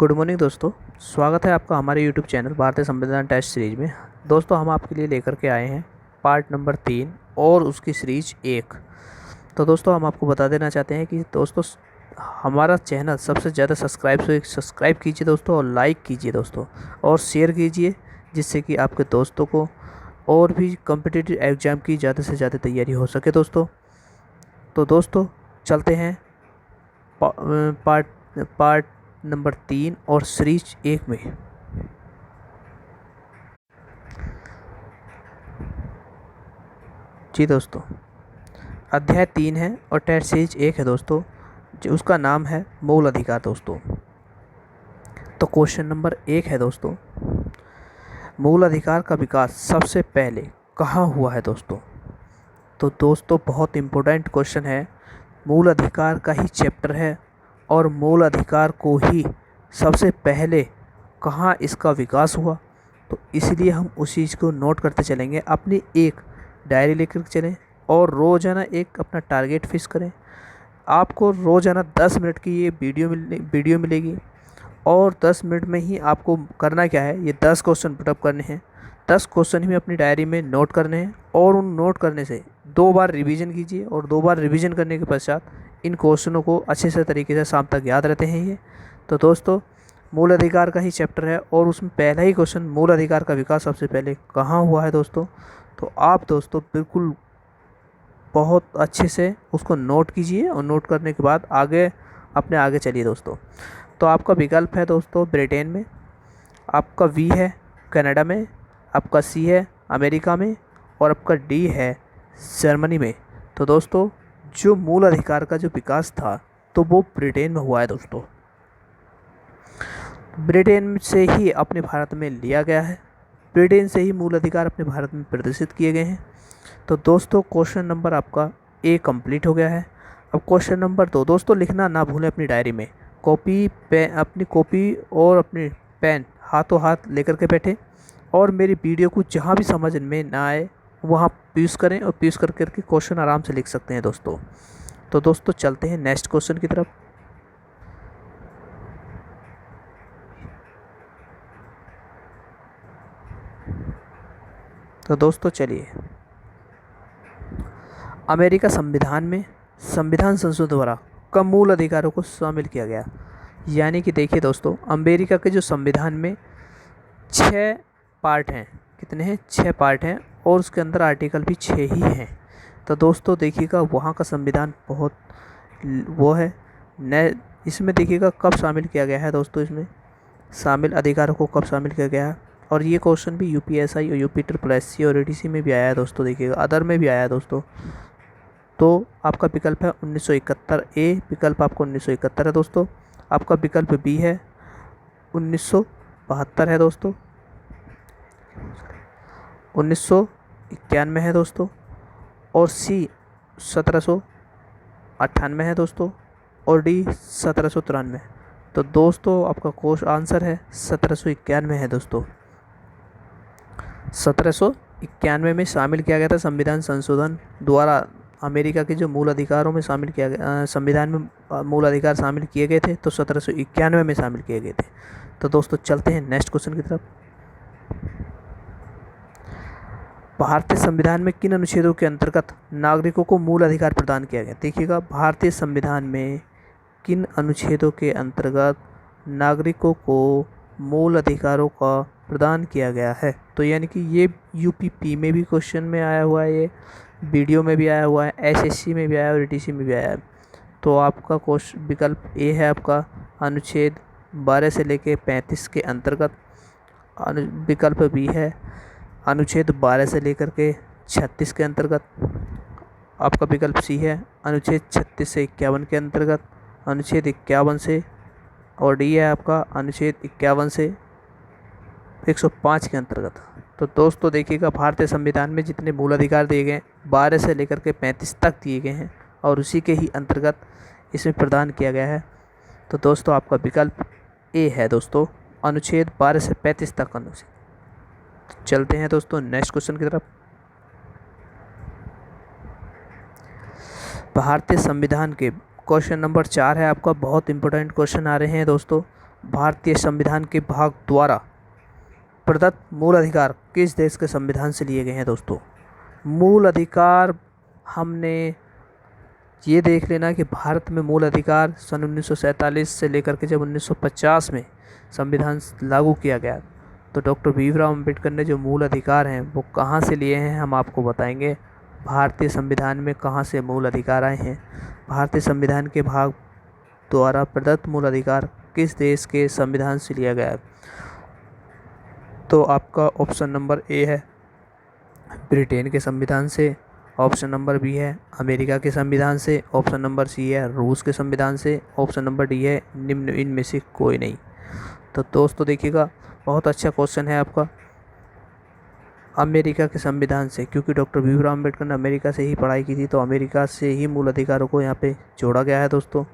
Good morning दोस्तों। स्वागत है आपका हमारे यूट्यूब चैनल भारतीय संविधान टेस्ट सीरीज में। दोस्तों हम आपके लिए लेकर के आए हैं पार्ट नंबर 3 और उसकी सीरीज 1। तो दोस्तों हम आपको बता देना चाहते हैं कि दोस्तों हमारा चैनल सबसे ज़्यादा सब्सक्राइब कीजिए दोस्तों, और लाइक कीजिए दोस्तों, और शेयर कीजिए, जिससे कि आपके दोस्तों को और भी कॉम्पिटिटिव एग्ज़ाम की ज़्यादा से ज़्यादा तैयारी हो सके दोस्तों। तो दोस्तों चलते हैं पार्ट पार्ट नंबर 3 और सीरीज 1 में। जी दोस्तों, अध्याय 3 है और टेस्ट सीरीज 1 है दोस्तों, जो उसका नाम है मूल अधिकार दोस्तों। तो क्वेश्चन नंबर 1 है दोस्तों, मूल अधिकार का विकास सबसे पहले कहाँ हुआ है दोस्तों। तो दोस्तों बहुत इम्पोर्टेंट क्वेश्चन है, मूल अधिकार का ही चैप्टर है और मूल अधिकार को ही सबसे पहले कहाँ इसका विकास हुआ। तो इसलिए हम उस चीज़ को नोट करते चलेंगे, अपनी एक डायरी लेकर चलें और रोज़ाना एक अपना टारगेट फिक्स करें। आपको रोज़ाना 10 मिनट की ये वीडियो मिलेगी और 10 मिनट में ही आपको करना क्या है, ये 10 क्वेश्चन पुटअप करने हैं। 10 क्वेश्चन ही अपनी डायरी में नोट करने हैं और उन नोट करने से 2 बार रिवीजन कीजिए, और 2 बार रिवीजन करने के पश्चात इन क्वेश्चनों को अच्छे से तरीके से शाम तक याद रहते हैं ये। तो दोस्तों मूल अधिकार का ही चैप्टर है और उसमें पहला ही क्वेश्चन, मूल अधिकार का विकास सबसे पहले कहाँ हुआ है दोस्तों। तो आप दोस्तों बिल्कुल बहुत अच्छे से उसको नोट कीजिए, और नोट करने के बाद आगे चलिए दोस्तों। तो आपका विकल्प है दोस्तों ब्रिटेन में, आपका वी है कनाडा में, आपका सी है अमेरिका में, और आपका डी है जर्मनी में। तो दोस्तों जो मूल अधिकार का जो विकास था तो वो ब्रिटेन में हुआ है दोस्तों। ब्रिटेन से ही अपने भारत में लिया गया है, ब्रिटेन से ही मूल अधिकार अपने भारत में प्रदर्शित किए गए हैं। तो दोस्तों क्वेश्चन नंबर आपका ए कंप्लीट हो गया है। अब क्वेश्चन नंबर 2 दोस्तों, लिखना ना भूलें अपनी डायरी में। अपनी कॉपी और अपनी पेन हाथों हाथ लेकर के बैठे, और मेरी वीडियो को जहाँ भी समझ में ना आए वहाँ पॉज करें, और पॉज कर करके क्वेश्चन आराम से लिख सकते हैं दोस्तों। तो दोस्तों चलते हैं नेक्स्ट क्वेश्चन की तरफ। तो दोस्तों चलिए, अमेरिका संविधान में संविधान संशोधन द्वारा कब मूल अधिकारों को शामिल किया गया। यानी कि देखिए दोस्तों, अमेरिका के जो संविधान में 6 पार्ट हैं, कितने हैं, 6 पार्ट हैं, और उसके अंदर आर्टिकल भी 6 ही हैं। तो दोस्तों देखिएगा वहाँ का संविधान बहुत वो है न, इसमें देखिएगा कब शामिल किया गया है दोस्तों, इसमें शामिल अधिकारों को कब शामिल किया गया है। और ये क्वेश्चन भी यूपीएसआई और यूपी और एडीसी में भी आया है दोस्तों, देखिएगा अदर में भी आया है दोस्तों। तो आपका विकल्प है 1971 ए, विकल्प आपको 1971 है दोस्तों। आपका विकल्प बी है 1972 है दोस्तों, 1991 है दोस्तों, और सी 1798 है दोस्तों, और डी 1793। तो दोस्तों आपका कोश आंसर है 1791 है दोस्तों। 1791 में शामिल किया गया था संविधान संशोधन द्वारा, अमेरिका के जो मूल अधिकारों में शामिल किया गया, संविधान में मूल अधिकार शामिल किए गए थे, तो 1791 में शामिल किए गए थे। तो दोस्तों चलते हैं नेक्स्ट क्वेश्चन की तरफ। भारतीय संविधान में किन अनुच्छेदों के अंतर्गत नागरिकों को मूल अधिकार प्रदान किया गया। देखिएगा भारतीय संविधान में किन अनुच्छेदों के अंतर्गत नागरिकों को मूल अधिकारों का प्रदान किया गया है। तो यानी कि ये यूपीपी में भी क्वेश्चन में आया हुआ है, ये वीडियो में भी आया हुआ है, एसएससी में भी आया है और ईटीसी में भी आया है। तो आपका क्वेश्चन विकल्प ए है आपका अनुच्छेद 12 से लेके 35 के अंतर्गत। विकल्प बी है अनुच्छेद 12 से लेकर के 36 के अंतर्गत। आपका विकल्प सी है अनुच्छेद 36 से 51 के अंतर्गत, अनुच्छेद 51 से, और डी है आपका अनुच्छेद 51 से 105 के अंतर्गत। तो दोस्तों देखिएगा भारतीय संविधान में जितने मूल अधिकार दिए गए 12 से लेकर के 35 तक दिए गए हैं, और उसी के ही अंतर्गत इसमें प्रदान किया गया है। तो दोस्तों आपका विकल्प ए है दोस्तों, अनुच्छेद 12 से 35 तक अनुच्छेद। चलते हैं दोस्तों नेक्स्ट क्वेश्चन की तरफ। भारतीय संविधान के क्वेश्चन नंबर 4 है आपका, बहुत इंपॉर्टेंट क्वेश्चन आ रहे हैं दोस्तों। भारतीय संविधान के भाग द्वारा प्रदत्त मूल अधिकार किस देश के संविधान से लिए गए हैं दोस्तों? मूल अधिकार हमने ये देख लेना कि भारत में मूल अधिकार सन 1947 से लेकर के जब 1950 में संविधान लागू किया गया, तो डॉक्टर भीमराव अम्बेडकर ने जो मूल अधिकार हैं वो कहाँ से लिए हैं हम आपको बताएंगे। भारतीय संविधान में कहाँ से मूल अधिकार आए हैं, भारतीय संविधान के भाग द्वारा प्रदत्त मूल अधिकार किस देश के संविधान से लिया गया है? तो आपका ऑप्शन नंबर ए है ब्रिटेन के संविधान से, ऑप्शन नंबर बी है अमेरिका के संविधान से, ऑप्शन नंबर सी है रूस के संविधान से, ऑप्शन नंबर डी है निम्न इनमें से कोई नहीं। तो दोस्तों देखिएगा, बहुत अच्छा क्वेश्चन है आपका, अमेरिका के संविधान से, क्योंकि डॉक्टर भीमराव अम्बेडकर ने अमेरिका से ही पढ़ाई की थी, तो अमेरिका से ही मूल अधिकारों को यहाँ पे जोड़ा गया है दोस्तों।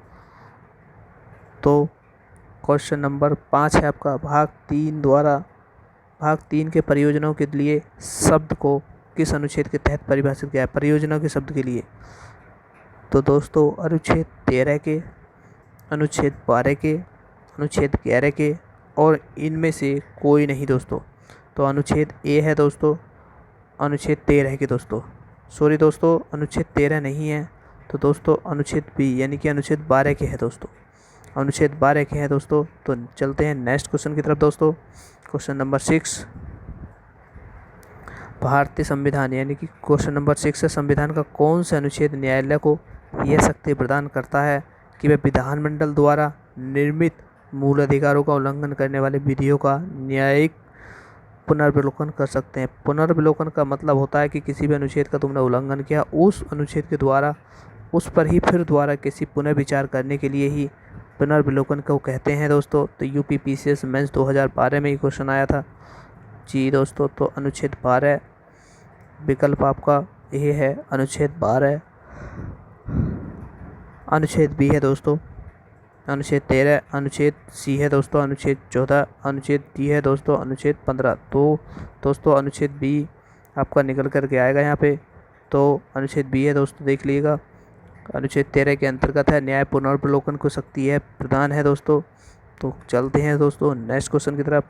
तो क्वेश्चन नंबर 5 है आपका, भाग 3 के परियोजनाओं के लिए शब्द को किस अनुच्छेद के तहत परिभाषित किया है? परियोजना के शब्द के लिए तो दोस्तों अनुच्छेद 13 के, अनुच्छेद 12 के, अनुच्छेद 11 के और इनमें से कोई नहीं दोस्तों। तो अनुच्छेद ए है दोस्तों, अनुच्छेद 13 के दोस्तों, सॉरी दोस्तों अनुच्छेद 13 नहीं है, तो दोस्तों अनुच्छेद बी यानी कि अनुच्छेद 12 के है दोस्तों, अनुच्छेद 12 के हैं दोस्तों। तो चलते हैं नेक्स्ट क्वेश्चन की तरफ दोस्तों। क्वेश्चन नंबर 6, भारतीय संविधान यानी कि क्वेश्चन नंबर 6 है, संविधान का कौन सा अनुच्छेद न्यायालय को यह शक्ति प्रदान करता है कि वह विधानमंडल द्वारा निर्मित मूल अधिकारों का उल्लंघन करने वाले विधियों का न्यायिक पुनर्विलोकन कर सकते हैं? पुनर्विलोकन का मतलब होता है कि किसी भी अनुच्छेद का तुमने उल्लंघन किया, उस अनुच्छेद के द्वारा उस पर ही फिर द्वारा किसी पुनर्विचार करने के लिए ही पुनर्विलोकन को कहते हैं दोस्तों। तो यूपी पीसीएस मेंस 2012 में ही क्वेश्चन आया था जी दोस्तों। तो अनुच्छेद 12 विकल्प आपका ये है, अनुच्छेद 12, अनुच्छेद बी है दोस्तों, अनुच्छेद 13, अनुच्छेद सी है दोस्तों, अनुच्छेद 14, अनुच्छेद डी है दोस्तों, अनुच्छेद 15। तो दोस्तों अनुच्छेद बी आपका निकल कर के आएगा यहाँ पे, तो अनुच्छेद बी है दोस्तों, देख लीजिएगा। अनुच्छेद 13 के अंतर्गत है न्याय पुनर्विलोकन को शक्ति है प्रदान है दोस्तों। तो चलते हैं दोस्तों नेक्स्ट क्वेश्चन की तरफ।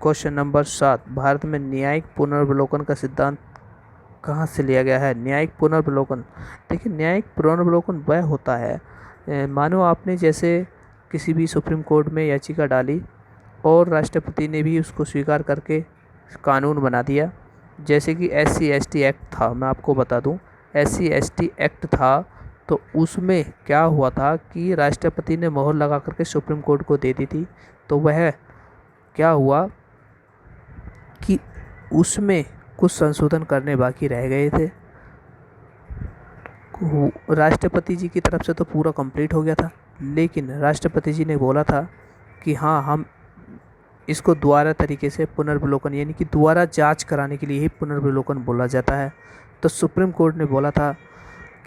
क्वेश्चन नंबर 7, भारत में न्यायिक पुनर्विलोकन का सिद्धांत कहाँ से लिया गया है? न्यायिक पुनर्विलोकन, देखिए न्यायिक पुनर्विलोकन वह होता है, मानो आपने जैसे किसी भी सुप्रीम कोर्ट में याचिका डाली और राष्ट्रपति ने भी उसको स्वीकार करके कानून बना दिया। जैसे कि SC/ST एक्ट था, मैं आपको बता दूं, SC/ST एक्ट था, तो उसमें क्या हुआ था कि राष्ट्रपति ने मोहर लगा करके सुप्रीम कोर्ट को दे दी थी। तो वह क्या हुआ कि उसमें कुछ संशोधन करने बाकी रह गए थे। राष्ट्रपति जी की तरफ से तो पूरा कंप्लीट हो गया था, लेकिन राष्ट्रपति जी ने बोला था कि हाँ हम इसको दोबारा तरीके से पुनर्विलोकन यानी कि दोबारा जांच कराने के लिए ही पुनर्विलोकन बोला जाता है। तो सुप्रीम कोर्ट ने बोला था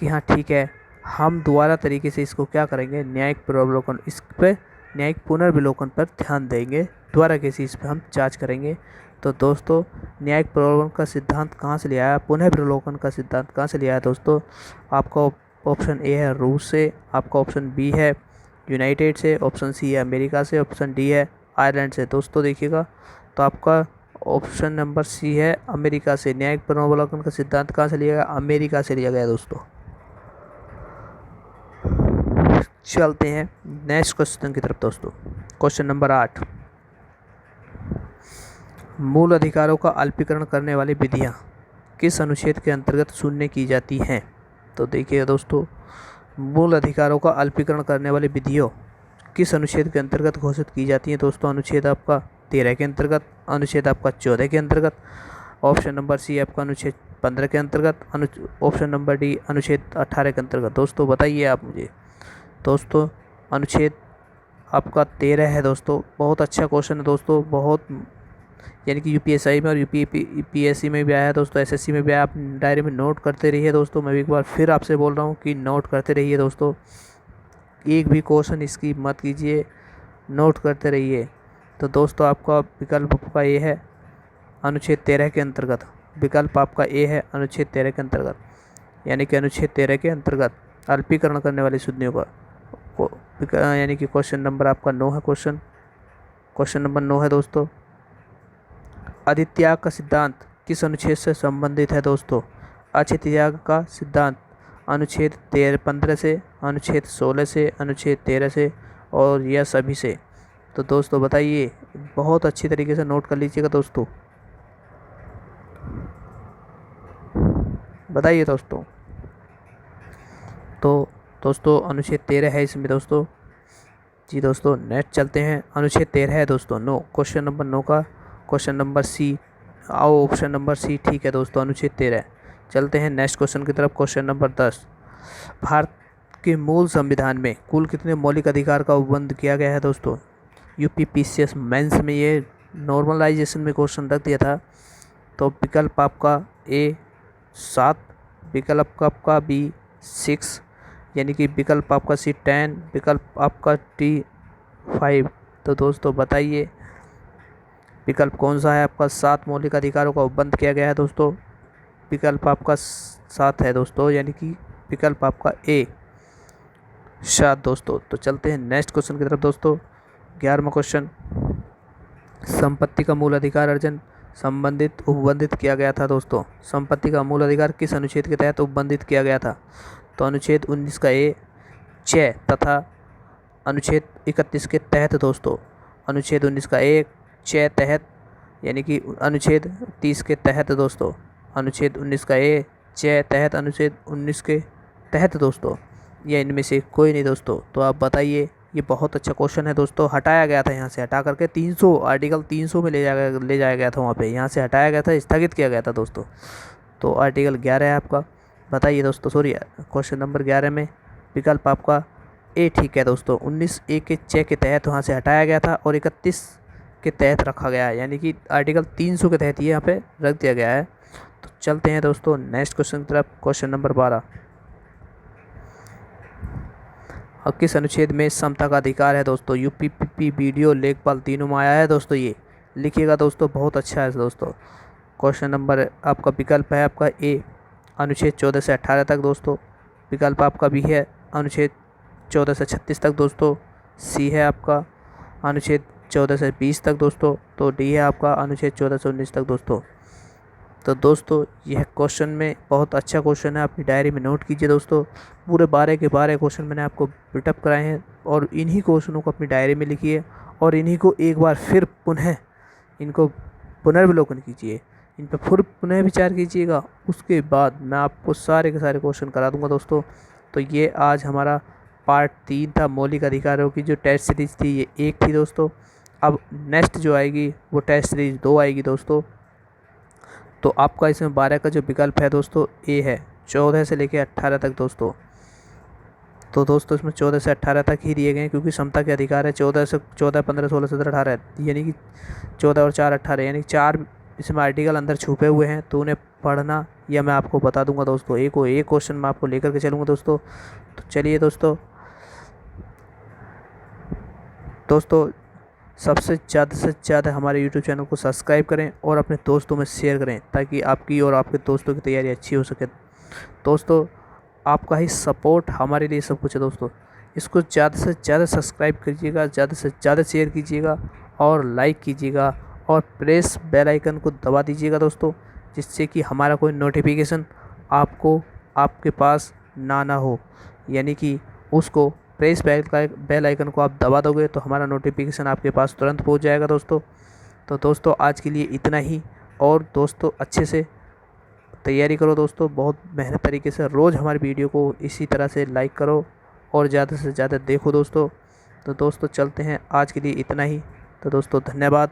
कि हाँ ठीक है, हम दोबारा तरीके से इसको क्या करेंगे, न्यायिक पुनर्विलोकन, इस पर न्यायिक पुनर्विलोकन पर ध्यान देंगे, दोबारा किसी इस पर हम जांच करेंगे। तो दोस्तों न्यायिक पुनर्विलोकन का सिद्धांत कहाँ से लिया है, पुनर्विलोकन का सिद्धांत कहाँ से लिया है दोस्तों? आपका ऑप्शन ए है रूस से, आपका ऑप्शन बी है यूनाइटेड से, ऑप्शन सी है अमेरिका से, ऑप्शन डी है आयरलैंड से। दोस्तों देखिएगा, तो आपका ऑप्शन नंबर सी है अमेरिका से। न्यायिक पुनर्विलोकन का सिद्धांत कहाँ से लिया गया? अमेरिका से लिया गया दोस्तों। चलते हैं नेक्स्ट क्वेश्चन की तरफ दोस्तों। क्वेश्चन नंबर 8, मूल अधिकारों का अल्पीकरण करने वाली विधियां किस अनुच्छेद के अंतर्गत शून्य की जाती हैं? तो देखिए दोस्तों, मूल अधिकारों का अल्पीकरण करने वाली विधियों किस अनुच्छेद के अंतर्गत घोषित की जाती हैं दोस्तों? अनुच्छेद आपका 13 के अंतर्गत, अनुच्छेद आपका 14 के अंतर्गत, ऑप्शन नंबर सी आपका अनुच्छेद 15 के अंतर्गत, ऑप्शन नंबर डी अनुच्छेद 18 के अंतर्गत। दोस्तों बताइए आप मुझे। दोस्तों अनुच्छेद आपका 13 है दोस्तों। बहुत अच्छा क्वेश्चन है दोस्तों, बहुत यानी कि यूपीएसआई में और यूपीएससी में भी आया है दोस्तों, एसएससी में भी आया। आप डायरी में नोट करते रहिए दोस्तों। मैं एक बार फिर आपसे बोल रहा हूँ कि नोट करते रहिए दोस्तों, एक भी क्वेश्चन इसकी मत कीजिए, नोट करते रहिए। तो दोस्तों आपका विकल्प आपका ए है अनुच्छेद 13 के अंतर्गत, विकल्प आपका ए है अनुच्छेद 13 के अंतर्गत। यानी कि अनुच्छेद 13 के अंतर्गत अल्पीकरण करने वाली शुद्धियों का यानी कि क्वेश्चन नंबर आपका 9 है। क्वेश्चन नंबर 9 है दोस्तों, अधित्याग का सिद्धांत किस अनुच्छेद से संबंधित है दोस्तों? अधित्याग का सिद्धांत अनुच्छेद 15 से, अनुच्छेद 16 से, अनुच्छेद 13 से और यह सभी से। तो दोस्तों बताइए, बहुत अच्छी तरीके से नोट कर लीजिएगा दोस्तों, बताइए दोस्तों। तो दोस्तों अनुच्छेद 13 है इसमें दोस्तों। जी दोस्तों नेक्स्ट चलते हैं, अनुच्छेद 13 है दोस्तों 9, क्वेश्चन नंबर 9 का क्वेश्चन नंबर सी, आओ ऑप्शन नंबर सी ठीक है दोस्तों, अनुच्छेद 13। चलते हैं नेक्स्ट क्वेश्चन की तरफ, क्वेश्चन नंबर 10, भारत के मूल संविधान में कुल कितने मौलिक अधिकार का उपबंध किया गया है दोस्तों? यूपीपीसीएस मेंस में ये नॉर्मलाइजेशन में क्वेश्चन रख दिया था। तो विकल्प आपका ए 7, विकल्प आपका बी 6, यानी कि विकल्प आपका सी 10, विकल्प आपका डी 5। तो दोस्तों बताइए विकल्प कौन सा है आपका? 7 मौलिक अधिकारों का उपबंध किया गया है दोस्तों। विकल्प आपका 7 है दोस्तों, यानी कि विकल्प आपका ए 7 दोस्तों। तो चलते हैं नेक्स्ट क्वेश्चन की तरफ दोस्तों, 11वां क्वेश्चन, संपत्ति का मूल अधिकार अर्जन संबंधित उपबंधित किया गया था दोस्तों। संपत्ति का मूल अधिकार किस अनुच्छेद के तहत उपबंधित किया गया था? तो अनुच्छेद 19 का ए 6 तथा अनुच्छेद 31 के तहत दोस्तों। अनुच्छेद 19 का ए 6 तहत, यानी कि अनुच्छेद 30 के तहत दोस्तों। अनुच्छेद 19 का ए 6 तहत, अनुच्छेद 19 के तहत दोस्तों, या इनमें से कोई नहीं दोस्तों। तो आप बताइए, ये बहुत अच्छा क्वेश्चन है दोस्तों। हटाया गया था यहाँ से, हटा करके 300 आर्टिकल 300 में ले जाया गया था, वहाँ पे यहाँ से हटाया गया था, स्थगित किया गया था दोस्तों। तो आर्टिकल 11 है आपका, बताइए दोस्तों। सॉरी, क्वेश्चन नंबर 11 में विकल्प आपका ए ठीक है दोस्तों। 19A के 6 के तहत वहाँ से हटाया गया था और 31 के तहत रखा गया है, यानी कि आर्टिकल 300 के तहत ये यहाँ पे रख दिया गया है। तो चलते हैं दोस्तों नेक्स्ट क्वेश्चन की तरफ, क्वेश्चन नंबर 12, और किस अनुच्छेद में समता का अधिकार है दोस्तों? यूपीपीपी वीडियो लेखपाल तीनों में आया है दोस्तों, ये लिखिएगा दोस्तों, बहुत अच्छा है दोस्तों। क्वेश्चन नंबर आपका विकल्प है आपका ए अनुच्छेद 14 से 18 तक दोस्तों, विकल्प आपका बी है अनुच्छेद 14 से 36 तक दोस्तों, सी है आपका अनुच्छेद 14 से 20 तक दोस्तों, तो डी है आपका अनुच्छेद 14 से 19 तक दोस्तों। तो दोस्तों यह क्वेश्चन में बहुत अच्छा क्वेश्चन है, अपनी डायरी में नोट कीजिए दोस्तों। पूरे 12 के 12 क्वेश्चन मैंने आपको बिटअप कराए हैं और इन्हीं क्वेश्चनों को अपनी डायरी में लिखिए और इन्हीं को एक बार फिर पुनः इनको पुनर्विलोकन कीजिए, इन पर फिर पुनः विचार कीजिएगा। उसके बाद मैं आपको सारे के सारे क्वेश्चन करा दूंगा दोस्तों। तो ये आज हमारा पार्ट 3 था, मौलिक अधिकारों की जो टेस्ट सीरीज़ थी ये 1 थी दोस्तों। अब नेक्स्ट जो आएगी वो टेस्ट सीरीज़ 2 आएगी दोस्तों। तो आपका इसमें 12 का जो विकल्प है दोस्तों ए है, 14 से लेकर 18 तक दोस्तों। तो दोस्तों इसमें 14 से 18 तक ही दिए गए हैं, क्योंकि समता के अधिकार है 14 से 14, 15, 16, 17, 18, यानी कि 14 और 4 18, यानी 4 इसमें आर्टिकल अंदर छुपे हुए हैं। तो उन्हें पढ़ना या मैं आपको बता दूंगा दोस्तों, एक क्वेश्चन मैं आपको लेकर के चलूँगा दोस्तों। तो चलिए दोस्तों सबसे ज़्यादा से ज़्यादा हमारे YouTube चैनल को सब्सक्राइब करें और अपने दोस्तों में शेयर करें, ताकि आपकी और आपके दोस्तों की तैयारी अच्छी हो सके। दोस्तों आपका ही सपोर्ट हमारे लिए सब कुछ है दोस्तों। इसको ज़्यादा से ज़्यादा सब्सक्राइब कीजिएगा, ज़्यादा से ज़्यादा शेयर कीजिएगा और लाइक कीजिएगा और प्रेस बेल आइकन को दबा दीजिएगा दोस्तों, जिससे कि हमारा कोई नोटिफिकेशन आपको आपके पास ना हो, यानी कि उसको प्रेस बेल आइकन को आप दबा दोगे तो हमारा नोटिफिकेशन आपके पास तुरंत पहुंच जाएगा दोस्तों। तो दोस्तों आज के लिए इतना ही, और दोस्तों अच्छे से तैयारी करो दोस्तों, बहुत मेहनत तरीके से रोज़ हमारी वीडियो को इसी तरह से लाइक करो और ज़्यादा से ज़्यादा देखो दोस्तों। तो दोस्तों चलते हैं, आज के लिए इतना ही। तो दोस्तों धन्यवाद।